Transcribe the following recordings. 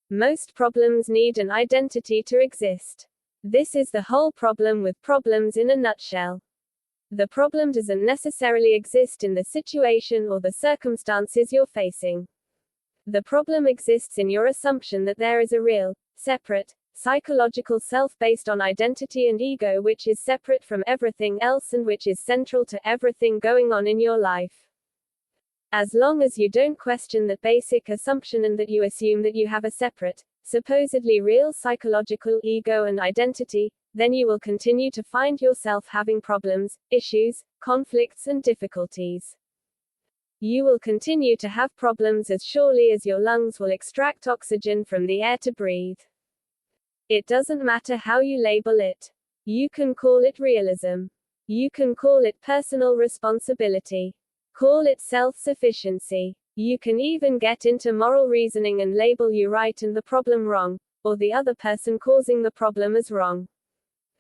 Most problems need an identity to exist. This is the whole problem with problems in a nutshell. The problem doesn't necessarily exist in the situation or the circumstances you're facing. The problem exists in your assumption that there is a real, separate, psychological self based on identity and ego which is separate from everything else and which is central to everything going on in your life. As long as you don't question that basic assumption and that you assume that you have a separate, supposedly real psychological ego and identity, then you will continue to find yourself having problems, issues, conflicts and difficulties. You will continue to have problems as surely as your lungs will extract oxygen from the air to breathe. It doesn't matter how you label it. You can call it realism. You can call it personal responsibility. Call it self-sufficiency. You can even get into moral reasoning and label you right and the problem wrong, or the other person causing the problem as wrong.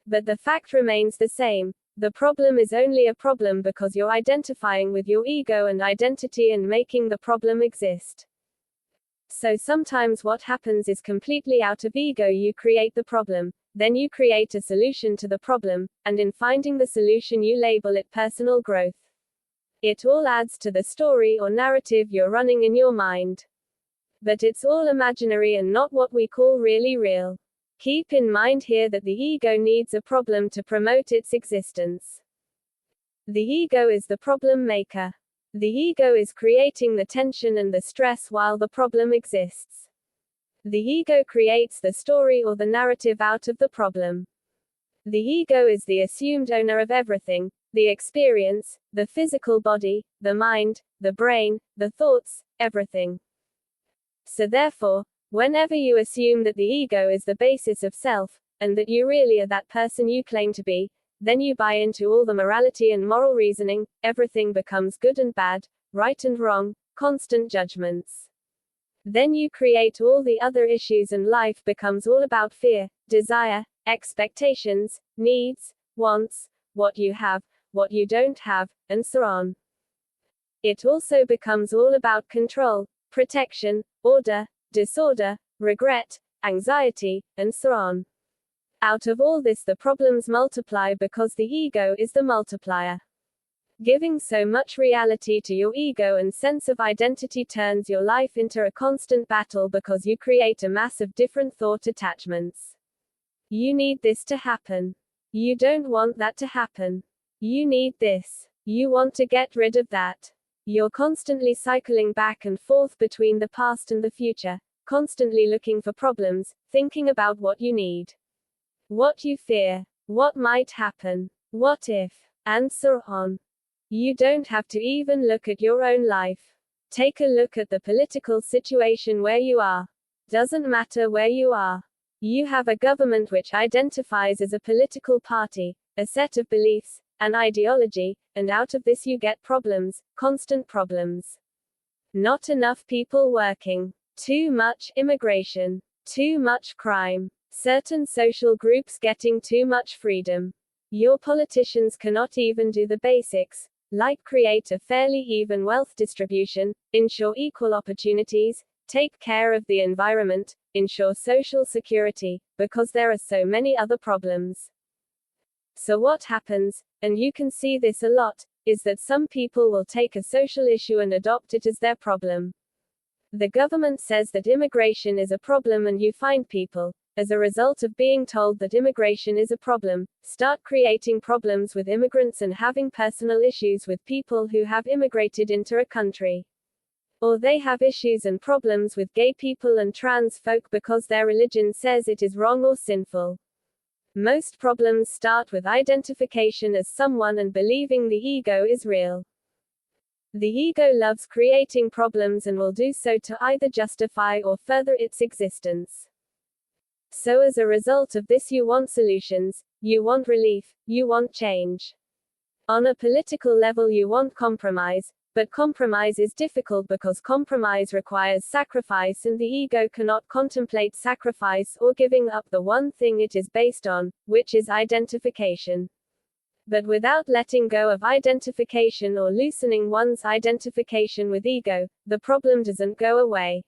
But the fact remains the same. The problem is only a problem because you're identifying with your ego and identity and making the problem exist. So sometimes what happens is completely out of ego you create the problem, then you create a solution to the problem, and in finding the solution you label it personal growth. It all adds to the story or narrative you're running in your mind. But it's all imaginary and not what we call really real. Keep in mind here that the ego needs a problem to promote its existence. The ego is the problem maker. The ego is creating the tension and the stress while the problem exists. The ego creates the story or the narrative out of the problem. The ego is the assumed owner of everything, the experience, the physical body, the mind, the brain, the thoughts, everything. So therefore, whenever you assume that the ego is the basis of self, and that you really are that person you claim to be, then you buy into all the morality and moral reasoning, everything becomes good and bad, right and wrong, constant judgments. Then you create all the other issues and life becomes all about fear, desire, expectations, needs, wants, what you have, what you don't have, and so on. It also becomes all about control, protection, order, disorder, regret, anxiety, and so on. Out of all this the problems multiply because the ego is the multiplier. Giving so much reality to your ego and sense of identity turns your life into a constant battle because you create a mass of different thought attachments. You need this to happen. You don't want that to happen. You need this. You want to get rid of that. You're constantly cycling back and forth between the past and the future, constantly looking for problems, thinking about what you need, what you fear, what might happen, what if, and so on. You don't have to even look at your own life. Take a look at the political situation where you are. Doesn't matter where you are. You have a government which identifies as a political party, a set of beliefs, an ideology, and out of this you get problems, constant problems. Not enough people working. Too much immigration. Too much crime. Certain social groups getting too much freedom. Your politicians cannot even do the basics, like create a fairly even wealth distribution, ensure equal opportunities, take care of the environment, ensure social security, because there are so many other problems. So what happens, and you can see this a lot, is that some people will take a social issue and adopt it as their problem. The government says that immigration is a problem and you find people, as a result of being told that immigration is a problem, start creating problems with immigrants and having personal issues with people who have immigrated into a country. Or they have issues and problems with gay people and trans folk because their religion says it is wrong or sinful. Most problems start with identification as someone and believing the ego is real. The ego loves creating problems and will do so to either justify or further its existence. So as a result of this you want solutions, you want relief, you want change. On a political level you want compromise, but compromise is difficult because compromise requires sacrifice and the ego cannot contemplate sacrifice or giving up the one thing it is based on, which is identification. But without letting go of identification or loosening one's identification with ego, the problem doesn't go away.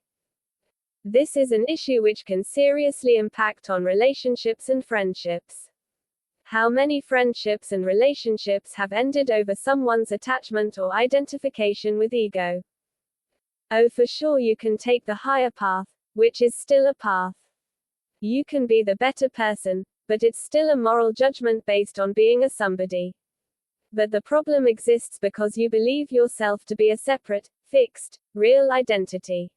This is an issue which can seriously impact on relationships and friendships. How many friendships and relationships have ended over someone's attachment or identification with ego? Oh, for sure you can take the higher path, which is still a path. You can be the better person, but it's still a moral judgment based on being a somebody. But the problem exists because you believe yourself to be a separate, fixed, real identity.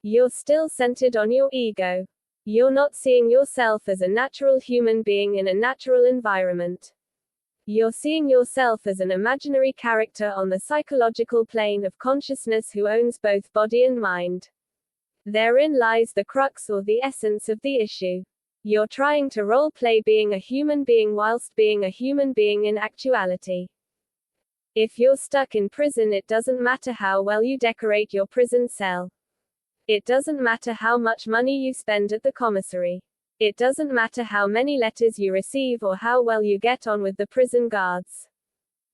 You're still centered on your ego. You're not seeing yourself as a natural human being in a natural environment. You're seeing yourself as an imaginary character on the psychological plane of consciousness who owns both body and mind. Therein lies the crux or the essence of the issue. You're trying to role-play being a human being whilst being a human being in actuality. If you're stuck in prison, it doesn't matter how well you decorate your prison cell. It doesn't matter how much money you spend at the commissary. It doesn't matter how many letters you receive or how well you get on with the prison guards.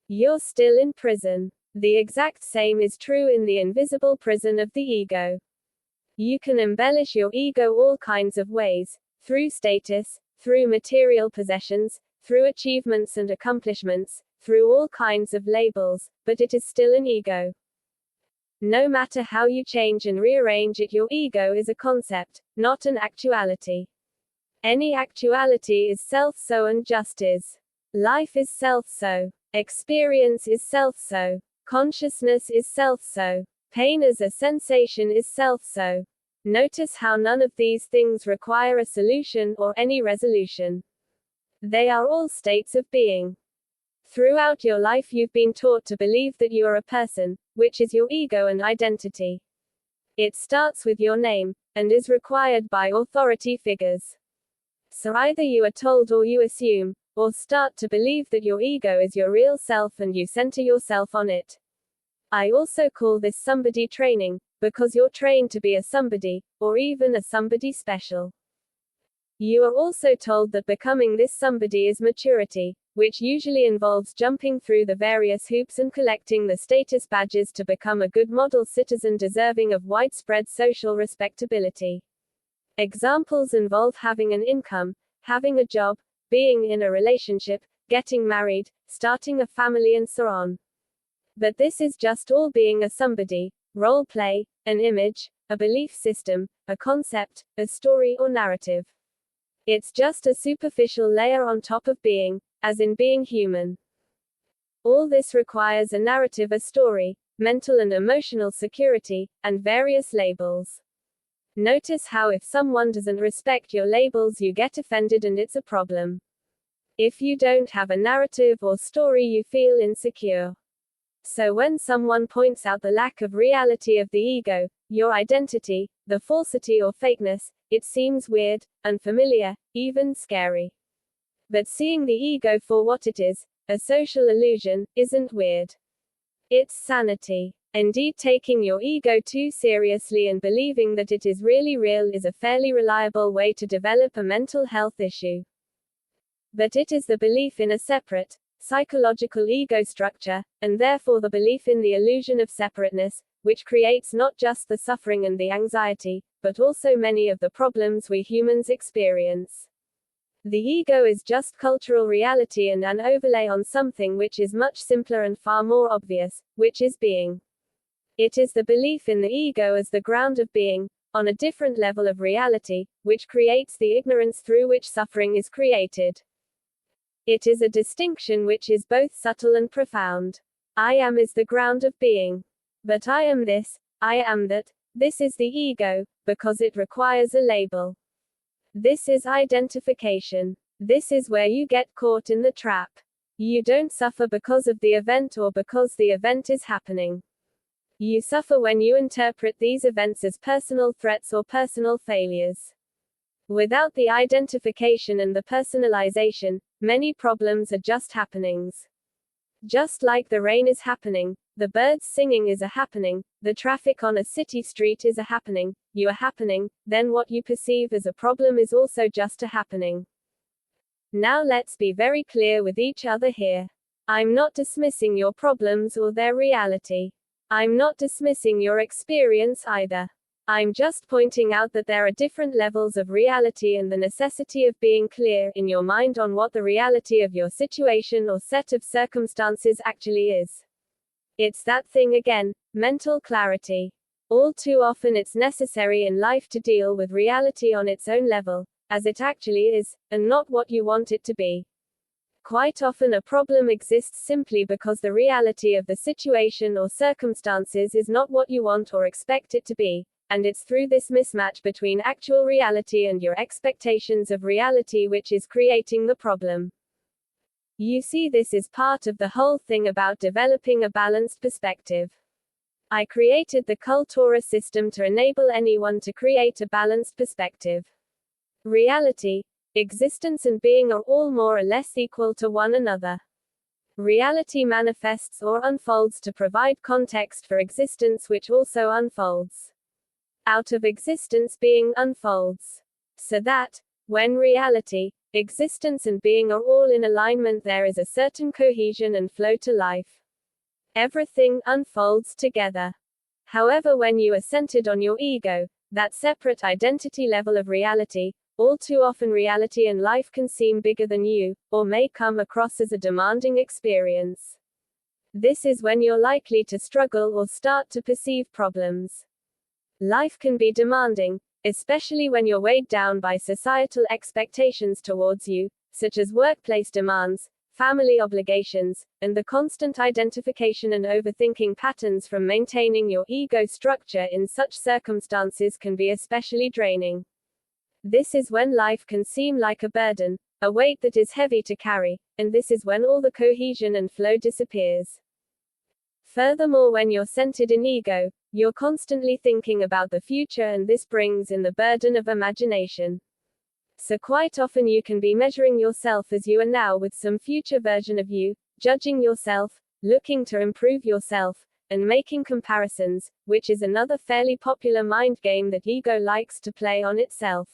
You're still in prison. The exact same is true in the invisible prison of the ego. You can embellish your ego all kinds of ways, through status, through material possessions, through achievements and accomplishments, through all kinds of labels, but it is still an ego. No matter how you change and rearrange it, your ego is a concept, not an actuality. Any actuality is self-so and just is. Life is self-so. Experience is self-so. Consciousness is self-so. Pain as a sensation is self-so. Notice how none of these things require a solution or any resolution. They are all states of being. Throughout your life you've been taught to believe that you are a person, which is your ego and identity. It starts with your name, and is required by authority figures. So either you are told or you assume, or start to believe that your ego is your real self and you center yourself on it. I also call this somebody training, because you're trained to be a somebody, or even a somebody special. You are also told that becoming this somebody is maturity, which usually involves jumping through the various hoops and collecting the status badges to become a good model citizen deserving of widespread social respectability. Examples involve having an income, having a job, being in a relationship, getting married, starting a family, and so on. But this is just all being a somebody, role play, an image, a belief system, a concept, a story or narrative. It's just a superficial layer on top of being, as in being human. All this requires a narrative, a story, mental and emotional security, and various labels. Notice how if someone doesn't respect your labels you get offended and it's a problem. If you don't have a narrative or story you feel insecure. So when someone points out the lack of reality of the ego, your identity, the falsity or fakeness, it seems weird, unfamiliar, even scary. But seeing the ego for what it is, a social illusion, isn't weird. It's sanity. Indeed, taking your ego too seriously and believing that it is really real is a fairly reliable way to develop a mental health issue. But it is the belief in a separate, psychological ego structure, and therefore the belief in the illusion of separateness, which creates not just the suffering and the anxiety, but also many of the problems we humans experience. The ego is just cultural reality and an overlay on something which is much simpler and far more obvious, which is being. It is the belief in the ego as the ground of being, on a different level of reality, which creates the ignorance through which suffering is created. It is a distinction which is both subtle and profound. I am is the ground of being. But I am this, I am that, this is the ego, because it requires a label. This is identification. This is where you get caught in the trap. You don't suffer because of the event or because the event is happening. You suffer when you interpret these events as personal threats or personal failures. Without the identification and the personalization, many problems are just happenings. Just like the rain is happening, the birds singing is a happening, the traffic on a city street is a happening, you are happening, then what you perceive as a problem is also just a happening. Now let's be very clear with each other here. I'm not dismissing your problems or their reality. I'm not dismissing your experience either. I'm just pointing out that there are different levels of reality and the necessity of being clear in your mind on what the reality of your situation or set of circumstances actually is. It's that thing again, mental clarity. All too often it's necessary in life to deal with reality on its own level, as it actually is, and not what you want it to be. Quite often a problem exists simply because the reality of the situation or circumstances is not what you want or expect it to be, and it's through this mismatch between actual reality and your expectations of reality which is creating the problem. You see, this is part of the whole thing about developing a balanced perspective. I created the Cultura system to enable anyone to create a balanced perspective. Reality, existence and being are all more or less equal to one another. Reality manifests or unfolds to provide context for existence, which also unfolds. Out of existence, being unfolds. So that, when reality, existence and being are all in alignment, there is a certain cohesion and flow to life. Everything unfolds together. However, when you are centered on your ego, that separate identity level of reality, all too often reality and life can seem bigger than you, or may come across as a demanding experience. This is when you're likely to struggle or start to perceive problems. Life can be demanding, especially when you're weighed down by societal expectations towards you, such as workplace demands, family obligations, and the constant identification and overthinking patterns from maintaining your ego structure in such circumstances can be especially draining. This is when life can seem like a burden, a weight that is heavy to carry, and this is when all the cohesion and flow disappears. Furthermore, when you're centered in ego, you're constantly thinking about the future, and this brings in the burden of imagination. So quite often you can be measuring yourself as you are now with some future version of you, judging yourself, looking to improve yourself, and making comparisons, which is another fairly popular mind game that ego likes to play on itself.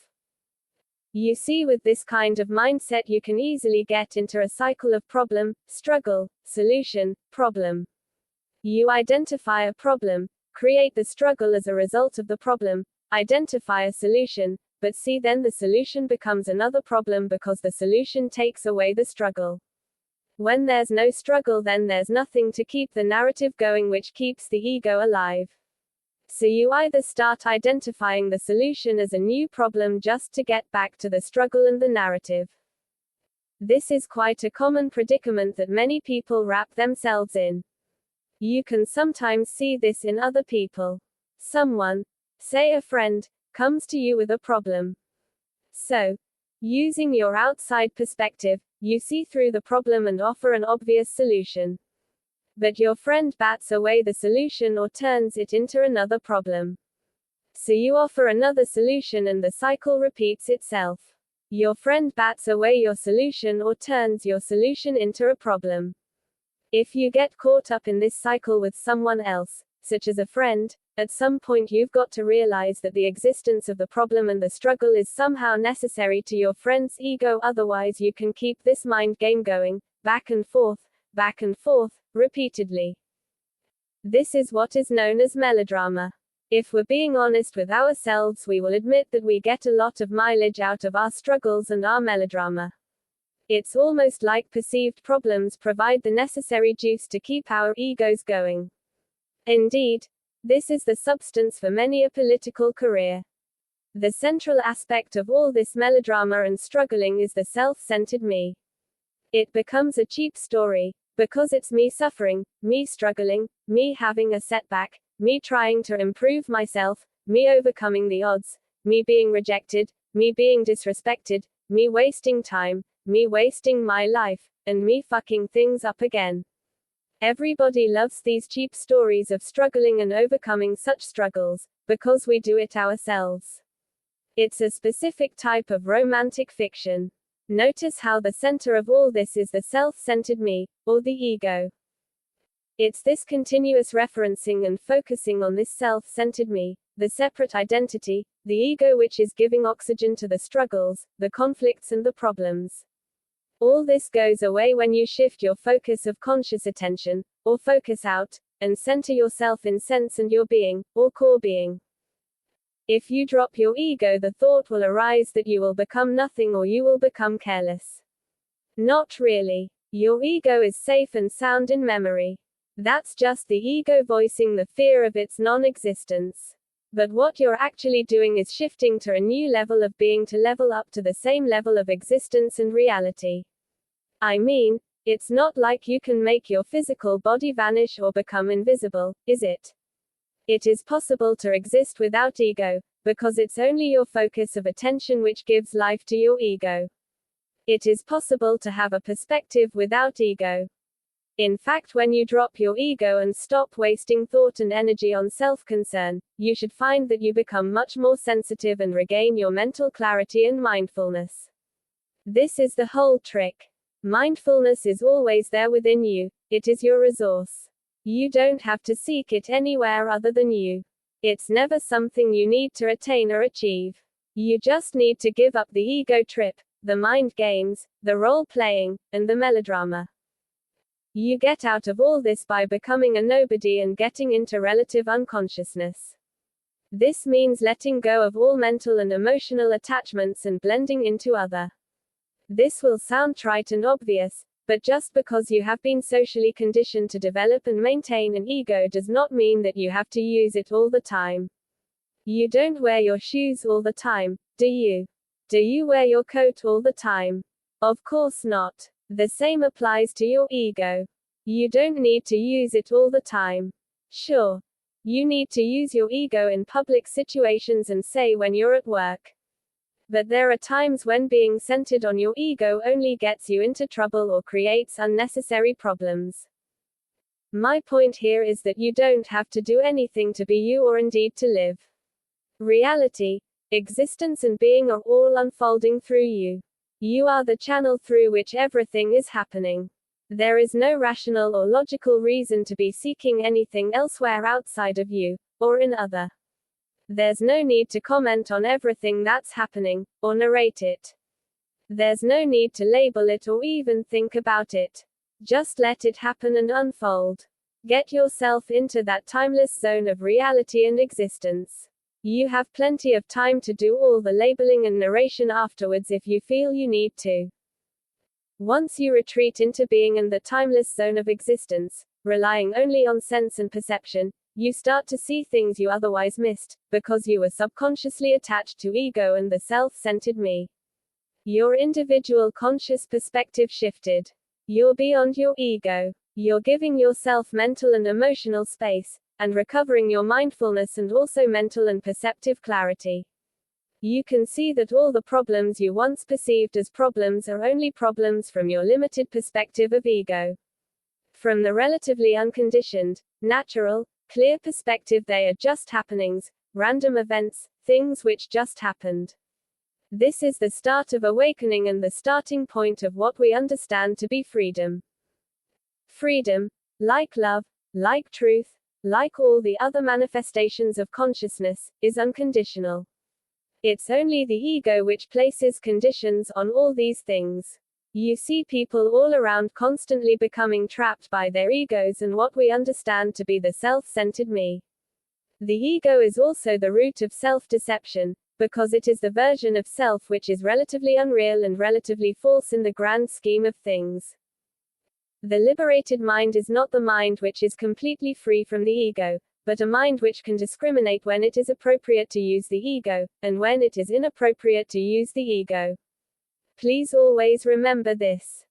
You see, with this kind of mindset you can easily get into a cycle of problem, struggle, solution, problem. You identify a problem, create the struggle as a result of the problem, identify a solution, but see, then the solution becomes another problem because the solution takes away the struggle. When there's no struggle, then there's nothing to keep the narrative going, which keeps the ego alive. So you either start identifying the solution as a new problem just to get back to the struggle and the narrative. This is quite a common predicament that many people wrap themselves in. You can sometimes see this in other people. Someone, say a friend, comes to you with a problem. So, using your outside perspective, you see through the problem and offer an obvious solution. But your friend bats away the solution or turns it into another problem. So you offer another solution and the cycle repeats itself. Your friend bats away your solution or turns your solution into a problem. If you get caught up in this cycle with someone else, such as a friend, at some point you've got to realize that the existence of the problem and the struggle is somehow necessary to your friend's ego, otherwise you can keep this mind game going, back and forth, repeatedly. This is what is known as melodrama. If we're being honest with ourselves, we will admit that we get a lot of mileage out of our struggles and our melodrama. It's almost like perceived problems provide the necessary juice to keep our egos going. Indeed, this is the substance for many a political career. The central aspect of all this melodrama and struggling is the self-centered me. It becomes a cheap story, because it's me suffering, me struggling, me having a setback, me trying to improve myself, me overcoming the odds, me being rejected, me being disrespected, me wasting time, me wasting my life, and me fucking things up again. Everybody loves these cheap stories of struggling and overcoming such struggles, because we do it ourselves. It's a specific type of romantic fiction. Notice how the center of all this is the self-centered me, or the ego. It's this continuous referencing and focusing on this self-centered me, the separate identity, the ego, which is giving oxygen to the struggles, the conflicts and the problems. All this goes away when you shift your focus of conscious attention, or focus out, and center yourself in sense and your being, or core being. If you drop your ego, the thought will arise that you will become nothing or you will become careless. Not really. Your ego is safe and sound in memory. That's just the ego voicing the fear of its non-existence. But what you're actually doing is shifting to a new level of being, to level up to the same level of existence and reality. I mean, it's not like you can make your physical body vanish or become invisible, is it? It is possible to exist without ego, because it's only your focus of attention which gives life to your ego. It is possible to have a perspective without ego. In fact, when you drop your ego and stop wasting thought and energy on self-concern, you should find that you become much more sensitive and regain your mental clarity and mindfulness. This is the whole trick. Mindfulness is always there within you. It is your resource. You don't have to seek it anywhere other than you. It's never something you need to attain or achieve. You just need to give up the ego trip, the mind games, the role-playing, and the melodrama. You get out of all this by becoming a nobody and getting into relative unconsciousness. This means letting go of all mental and emotional attachments and blending into other. This will sound trite and obvious, but just because you have been socially conditioned to develop and maintain an ego does not mean that you have to use it all the time. You don't wear your shoes all the time, do you? Do you wear your coat all the time? Of course not. The same applies to your ego. You don't need to use it all the time. Sure, you need to use your ego in public situations and say when you're at work. But there are times when being centered on your ego only gets you into trouble or creates unnecessary problems. My point here is that you don't have to do anything to be you or indeed to live. Reality, existence and being are all unfolding through you. You are the channel through which everything is happening. There is no rational or logical reason to be seeking anything elsewhere outside of you, or in other. There's no need to comment on everything that's happening, or narrate it. There's no need to label it or even think about it. Just let it happen and unfold. Get yourself into that timeless zone of reality and existence. You have plenty of time to do all the labeling and narration afterwards if you feel you need to. Once you retreat into being and the timeless zone of existence, relying only on sense and perception, you start to see things you otherwise missed, because you were subconsciously attached to ego and the self-centered me. Your individual conscious perspective shifted. You're beyond your ego. You're giving yourself mental and emotional space, and recovering your mindfulness and also mental and perceptive clarity. You can see that all the problems you once perceived as problems are only problems from your limited perspective of ego. From the relatively unconditioned, natural, clear perspective, they are just happenings, random events, things which just happened. This is the start of awakening and the starting point of what we understand to be freedom. Freedom, like love, like truth, like all the other manifestations of consciousness, is unconditional. It's only the ego which places conditions on all these things. You see people all around constantly becoming trapped by their egos and what we understand to be the self-centered me. The ego is also the root of self-deception, because it is the version of self which is relatively unreal and relatively false in the grand scheme of things. The liberated mind is not the mind which is completely free from the ego, but a mind which can discriminate when it is appropriate to use the ego, and when it is inappropriate to use the ego. Please always remember this.